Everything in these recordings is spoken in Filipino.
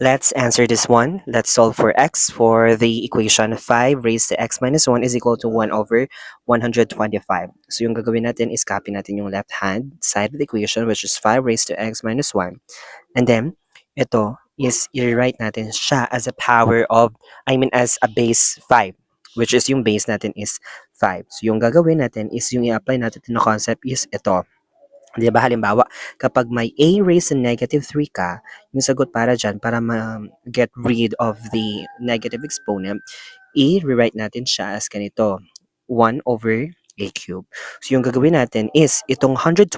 Let's answer this one. Let's solve for x for the equation 5 raised to x minus 1 is equal to 1 over 125. So yung gagawin natin is copy natin yung left hand side of the equation which is 5 raised to x minus 1. And then, ito is i-write natin siya as a power of, as a base 5, which is yung base natin is 5. So yung gagawin natin is yung i-apply natin na concept is ito. Di ba, halimbawa, kapag may a raised to negative 3 ka, yung sagot para dyan, para ma-get rid of the negative exponent, i-rewrite natin siya as ganito, 1 over a cube. So yung gagawin natin is, itong 125,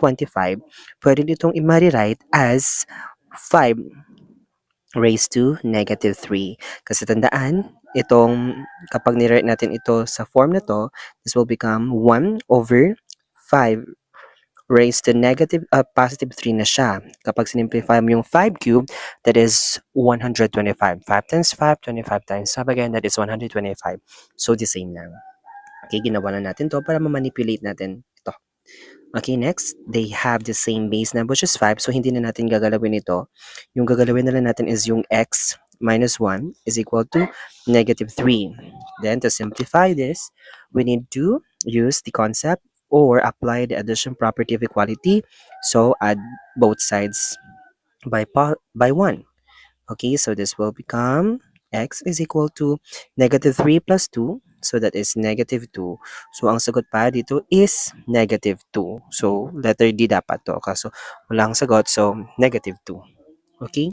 pwede itong i-rewrite as 5 raised to negative 3. Kasi tandaan, itong kapag nirewrite natin ito sa form na to, this will become 1 over 5 raised to positive 3 na siya. Kapag sinimplify mo yung 5 cubed, that is 125. 5 times 5, 25 times 5 again, that is 125. So, the same lang. Okay, ginawa na natin to para ma-manipulate natin ito. Okay, next, they have the same base na which is 5, so hindi na natin gagalawin ito. Yung gagalawin na lang natin is yung x minus 1 is equal to negative 3. Then, to simplify this, we need to use the concept or apply the addition property of equality. So, add both sides by 1. Okay, so this will become x is equal to negative 3 plus 2. So, that is negative 2. So, ang sagot pa dito is negative 2. So, letter D dapat to. Kaso, wala ang sagot. So, negative 2. Okay?